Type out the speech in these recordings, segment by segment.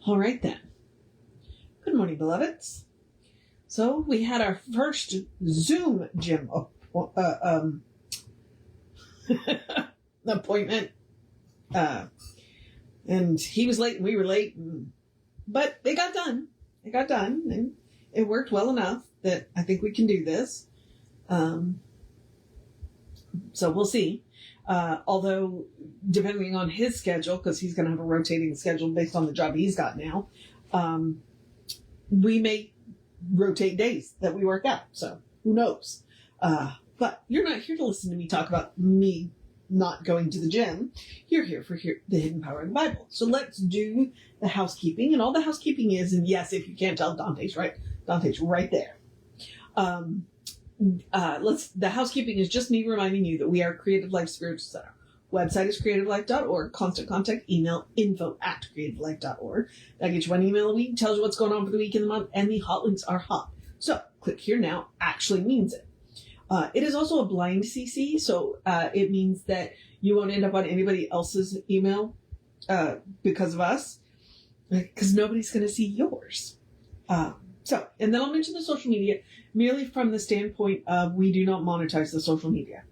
All right then. Good morning, beloveds. So we had our first Zoom gym appointment, and he was late and we were late, but it got done. It got done, and it worked well enough that I think we can do this. So we'll see. Although, depending on his schedule, because he's going to have a rotating schedule based on the job he's got now, we may rotate days that we work out. So who knows? But you're not here to listen to me talk about me not going to the gym. You're here for the hidden power of the Bible. So let's do the housekeeping. And all the housekeeping is, and yes, if you can't tell, Dante's right there. The housekeeping is just me reminding you that we are Creative Life Spiritual Center. Website is creativelife.org. Constant contact email info@creativelife.org. That gets you one email a week, tells you what's going on for the week and the month, and the hot links are hot. So click here now actually means it. It is also a blind CC, so it means that you won't end up on anybody else's email because of us, because nobody's going to see yours. And then I'll mention the social media merely from the standpoint of we do not monetize the social media.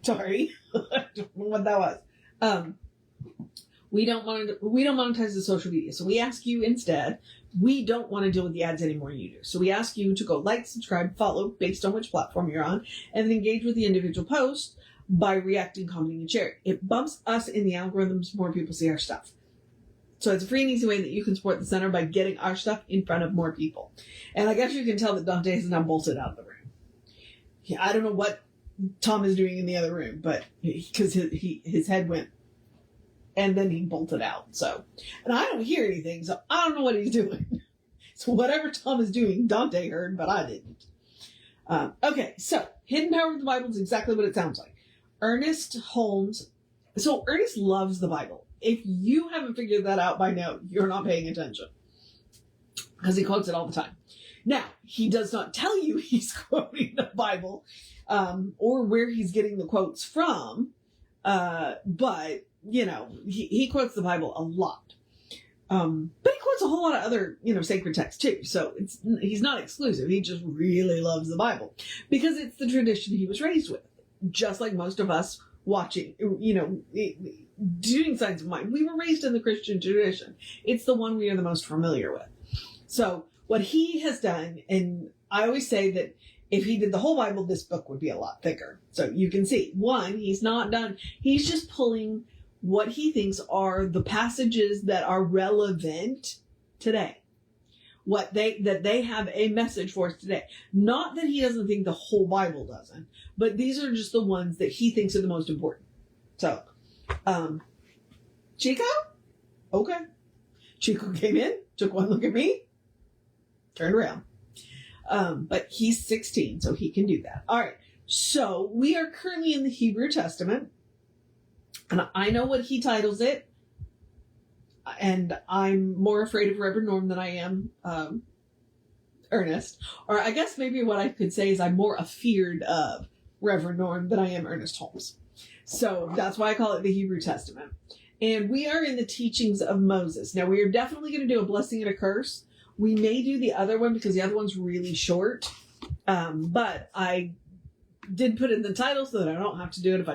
Sorry, I don't know what that was. We don't monetize the social media. So we ask you instead, we don't want to deal with the ads anymore than you do. So we ask you to go like, subscribe, follow based on which platform you're on, and then engage with the individual post by reacting, commenting, and sharing. It bumps us in the algorithms, more people see our stuff. So it's a free and easy way that you can support the center by getting our stuff in front of more people. And I guess you can tell that Dante is now bolted out of the room. Yeah, I don't know what Tom is doing in the other room, but because his head went, and then he bolted out. So, and I don't hear anything, so I don't know what he's doing. So whatever Tom is doing, Dante heard, but I didn't. Okay, so Hidden Power of the Bible is exactly what it sounds like. Ernest Holmes. So Ernest loves the Bible. If you haven't figured that out by now, you're not paying attention, because he quotes it all the time. Now, he does not tell you he's quoting the Bible or where he's getting the quotes from, but, he quotes the Bible a lot. But he quotes a whole lot of other, sacred texts too. So he's not exclusive. He just really loves the Bible because it's the tradition he was raised with, just like most of us watching, doing Signs of Mind. We were raised in the Christian tradition. It's the one we are the most familiar with. So what he has done, and I always say that if he did the whole Bible, this book would be a lot thicker. So you can see, one, he's not done. He's just pulling what he thinks are the passages that are relevant today. That they have a message for us today. Not that he doesn't think the whole Bible doesn't, but these are just the ones that he thinks are the most important. So, Chico? Okay. Chico came in, took one look at me, turned around. But he's 16, so he can do that. All right. So we are currently in the Hebrew Testament, and I know what he titles it, and I'm more afraid of Reverend Norm than I am Ernest. Or I guess maybe what I could say is I'm more afeared of Reverend Norm than I am Ernest Holmes. So that's why I call it the Hebrew Testament. And we are in the teachings of Moses. Now, we are definitely going to do a blessing and a curse. We may do the other one because the other one's really short. But I did put it in the title so that I don't have to do it if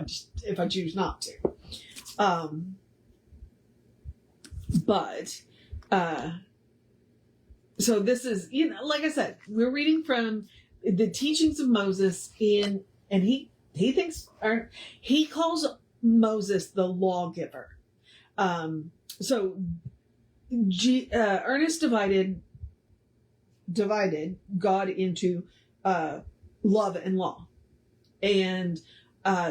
I choose not to. So this is, like I said, we're reading from the teachings of Moses and he calls Moses the lawgiver. So Ernest divided God into love and law. And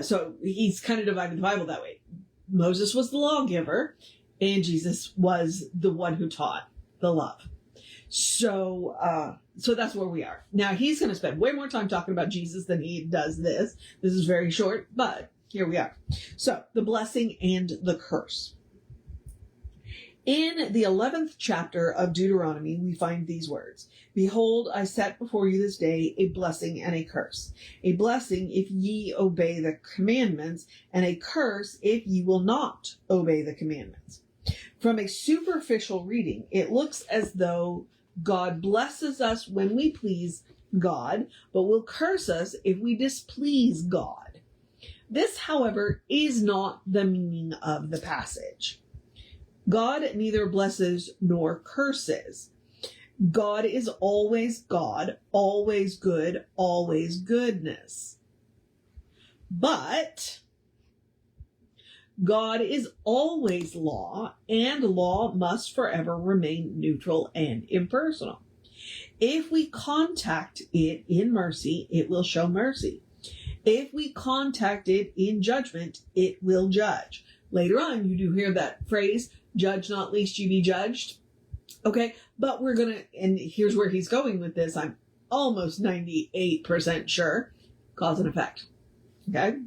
so he's kind of divided the Bible that way. Moses was the lawgiver, and Jesus was the one who taught the love. So that's where we are. Now, he's going to spend way more time talking about Jesus than he does this. This is very short, but here we are. So, the blessing and the curse. In the 11th chapter of Deuteronomy, we find these words. Behold, I set before you this day a blessing and a curse. A blessing if ye obey the commandments, and a curse if ye will not obey the commandments. From a superficial reading, it looks as though God blesses us when we please God, but will curse us if we displease God. This, however, is not the meaning of the passage. God neither blesses nor curses. God is always God, always good, always goodness. But God is always law, and law must forever remain neutral and impersonal. If we contact it in mercy, it will show mercy. If we contact it in judgment, it will judge. Later on, you do hear that phrase, judge not lest you be judged. Okay, but we're going to, and here's where he's going with this. I'm almost 98% sure. Cause and effect. Okay?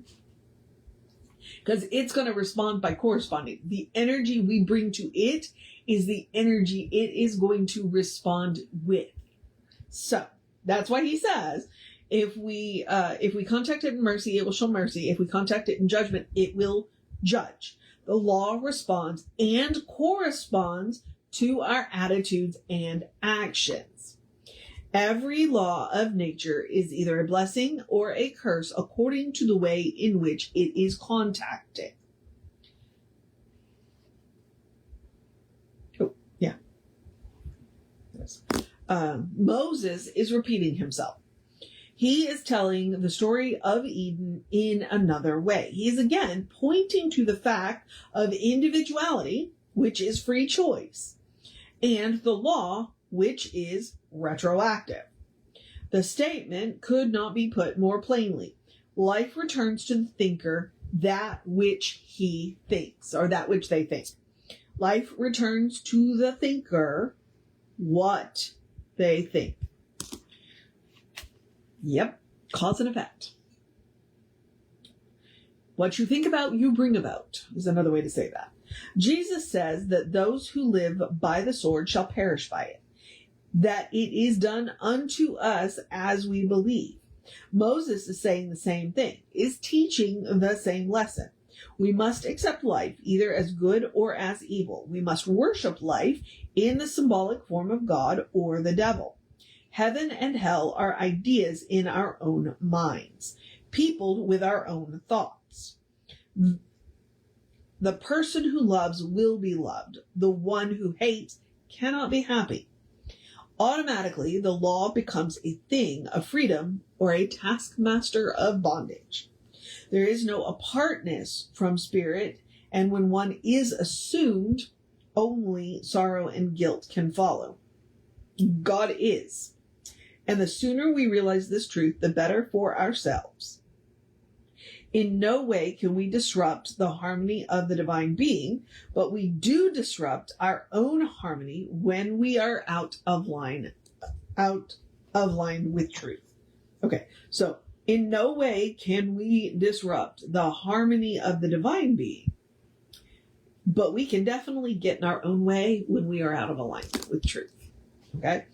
Because it's going to respond by corresponding. The energy we bring to it is the energy it is going to respond with. So that's why he says, if we contact it in mercy, it will show mercy. If we contact it in judgment, it will judge. The law responds and corresponds to our attitudes and actions. Every law of nature is either a blessing or a curse according to the way in which it is contacted. Oh, yeah. Yes. Moses is repeating himself. He is telling the story of Eden in another way. He is again pointing to the fact of individuality, which is free choice, and the law, which is retroactive. The statement could not be put more plainly. Life returns to the thinker that which he thinks, or that which they think. Life returns to the thinker what they think. Yep, cause and effect. What you think about, you bring about, is another way to say that. Jesus says that those who live by the sword shall perish by it, that it is done unto us as we believe. Moses is saying the same thing, is teaching the same lesson. We must accept life either as good or as evil. We must worship life in the symbolic form of God or the devil. Heaven and hell are ideas in our own minds, peopled with our own thoughts. The person who loves will be loved. The one who hates cannot be happy. Automatically, the law becomes a thing of freedom or a taskmaster of bondage. There is no apartness from spirit, and when one is assumed, only sorrow and guilt can follow. God is. And the sooner we realize this truth, the better for ourselves. In no way can we disrupt the harmony of the divine being, but we do disrupt our own harmony when we are out of line with truth. Okay, so in no way can we disrupt the harmony of the divine being, but we can definitely get in our own way when we are out of alignment with truth. Okay?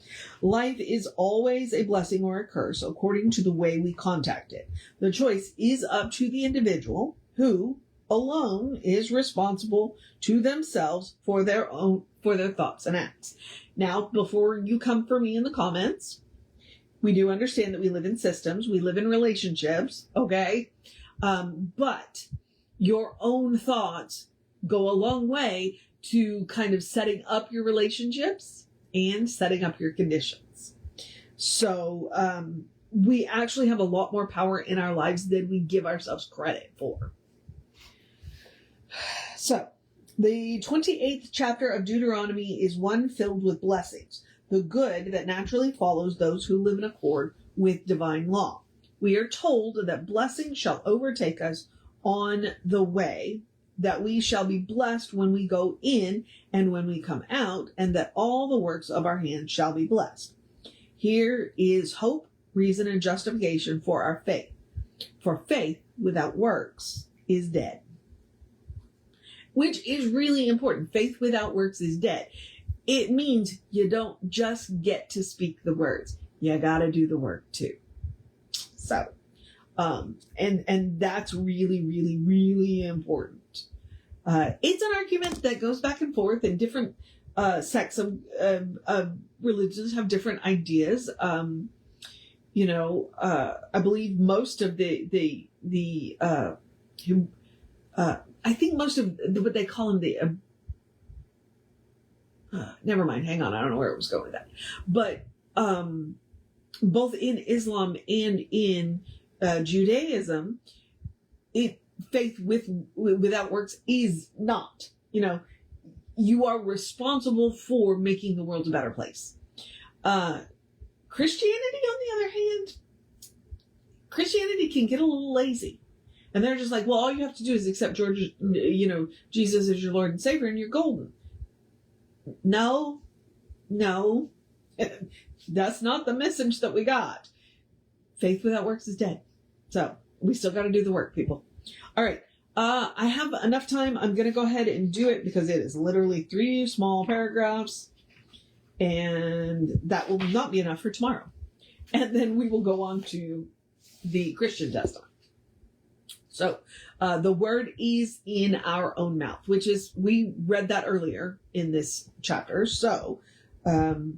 Life is always a blessing or a curse according to the way we contact it. The choice is up to the individual who alone is responsible to themselves for their thoughts and acts. Now, before you come for me in the comments, we do understand that we live in systems, we live in relationships, okay? But your own thoughts go a long way to kind of setting up your relationships and setting up your conditions. So we actually have a lot more power in our lives than we give ourselves credit for. So the 28th chapter of Deuteronomy is one filled with blessings, the good that naturally follows those who live in accord with divine law. We are told that blessings shall overtake us on the way, that we shall be blessed when we go in and when we come out, and that all the works of our hands shall be blessed. Here is hope, reason, and justification for our faith. For faith without works is dead. Which is really important. Faith without works is dead. It means you don't just get to speak the words. You gotta do the work too. So, and that's really, really, really important. It's an argument that goes back and forth, and different sects of religions have different ideas. I believe most of I think most of what they call them never mind, hang on, I don't know where it was going with that. But both in Islam and in Judaism, faith without works is not. You are responsible for making the world a better place. Christianity, on the other hand, Christianity can get a little lazy. And they're just like, well, all you have to do is accept Jesus as your Lord and Savior, and you're golden. No, that's not the message that we got. Faith without works is dead. So we still got to do the work, people. All right. I have enough time. I'm going to go ahead and do it because it is literally 3 small paragraphs, and that will not be enough for tomorrow. And then we will go on to the Christian Testament. So, the word is in our own mouth, which is, we read that earlier in this chapter. So, the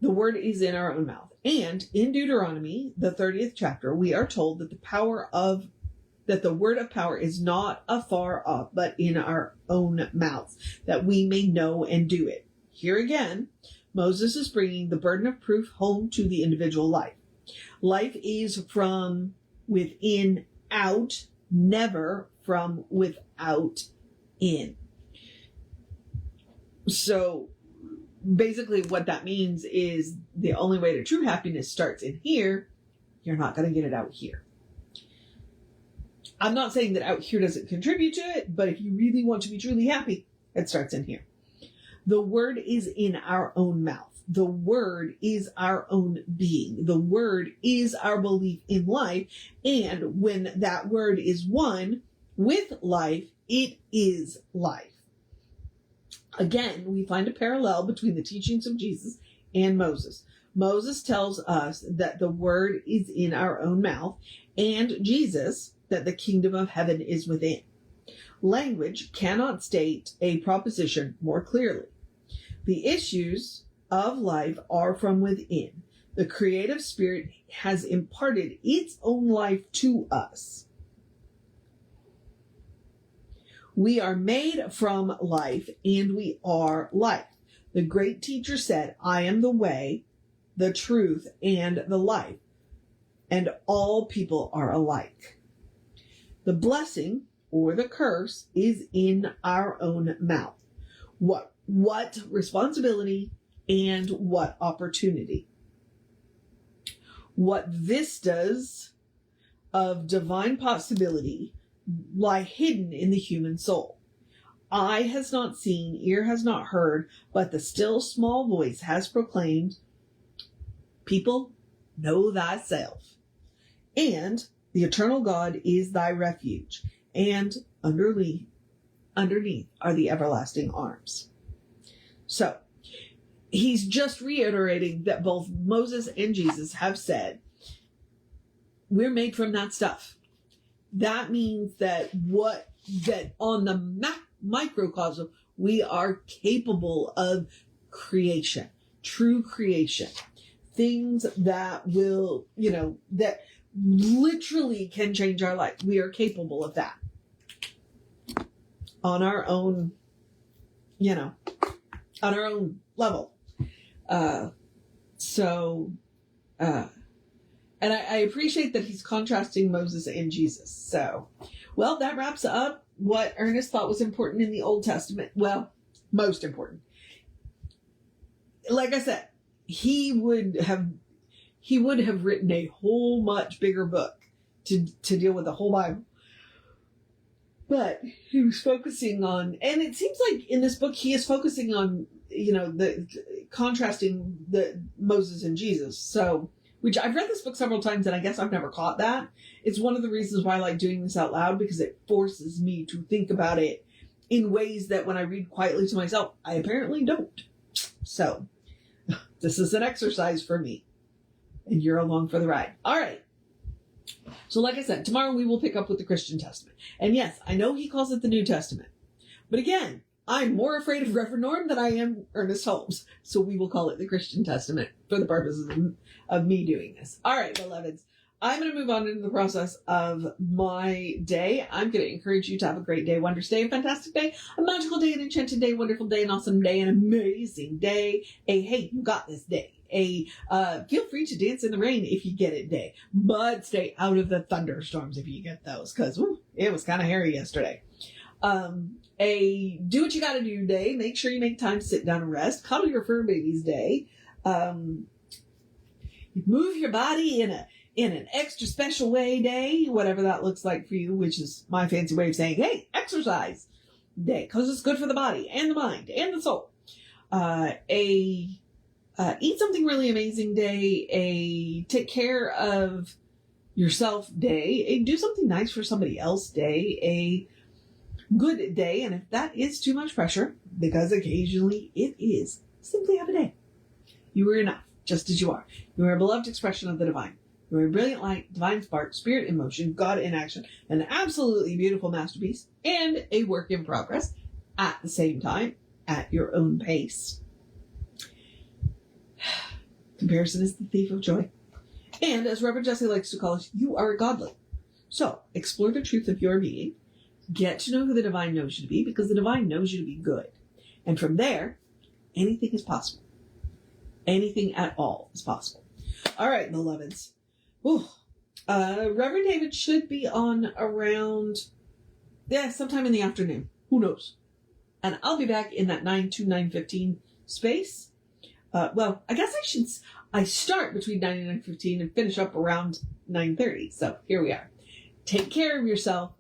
word is in our own mouth. And in Deuteronomy, the 30th chapter, we are told that the word of power is not afar off, but in our own mouths, that we may know and do it. Here again, Moses is bringing the burden of proof home to the individual life. Life is from within out, never from without in. So basically what that means is the only way to true happiness starts in here. You're not going to get it out here. I'm not saying that out here doesn't contribute to it, but if you really want to be truly happy, it starts in here. The word is in our own mouth. The word is our own being. The word is our belief in life. And when that word is one with life, it is life. Again, we find a parallel between the teachings of Jesus and Moses. Moses tells us that the word is in our own mouth, and Jesus, that the kingdom of heaven is within. Language cannot state a proposition more clearly. The issues of life are from within. The creative spirit has imparted its own life to us. We are made from life, and we are life. The great teacher said, I am the way, the truth, and the life, and all people are alike. The blessing or the curse is in our own mouth. What responsibility and what opportunity. What vistas of divine possibility lie hidden in the human soul. Eye has not seen, ear has not heard, but the still small voice has proclaimed, people, know thyself. And the eternal God is thy refuge, and underneath are the everlasting arms. So, he's just reiterating that both Moses and Jesus have said, we're made from that stuff. That means that on the microcosm, we are capable of creation, true creation. Things that will, that literally can change our life. We are capable of that. On our own, on our own level. And I appreciate that he's contrasting Moses and Jesus. So, well, that wraps up what Ernest thought was important in the Old Testament. Well, most important. Like I said, he would have written a whole much bigger book to deal with the whole Bible. But he was focusing on, and it seems like in this book he is focusing on, the contrasting the Moses and Jesus. So, which I've read this book several times, and I guess I've never caught that. It's one of the reasons why I like doing this out loud, because it forces me to think about it in ways that when I read quietly to myself, I apparently don't. So, this is an exercise for me, and you're along for the ride. All right. So like I said, tomorrow we will pick up with the Christian Testament. And yes, I know he calls it the New Testament. But again, I'm more afraid of Reverend Norm than I am Ernest Holmes. So we will call it the Christian Testament for the purposes of me doing this. All right, beloveds. I'm going to move on into the process of my day. I'm going to encourage you to have a great day, wondrous day, a fantastic day, a magical day, an enchanted day, wonderful day, an awesome day, an amazing day. A hey, you got this day. A feel free to dance in the rain if you get it day, but stay out of the thunderstorms if you get those, because it was kind of hairy yesterday. A do what you got to do day. Make sure you make time to sit down and rest. Cuddle your fur babies day. Move your body in an extra special way day, whatever that looks like for you, which is my fancy way of saying, hey, exercise day, because it's good for the body and the mind and the soul. Eat something really amazing day, a take care of yourself day, a do something nice for somebody else day, a good day, and if that is too much pressure, because occasionally it is, simply have a day. You are enough, just as you are. You are a beloved expression of the divine. You are a brilliant light, divine spark, spirit in motion, God in action, an absolutely beautiful masterpiece, and a work in progress at the same time, at your own pace. Comparison is the thief of joy. And as Reverend Jesse likes to call it, you are godly. So, explore the truth of your being. Get to know who the divine knows you to be, because the divine knows you to be good. And from there, anything is possible. Anything at all is possible. All right, beloveds. Reverend David should be on around, sometime in the afternoon. Who knows? And I'll be back in that 9 to 9:15 space. I guess I start between 9 and 9:15 and finish up around 9:30. So here we are. Take care of yourself.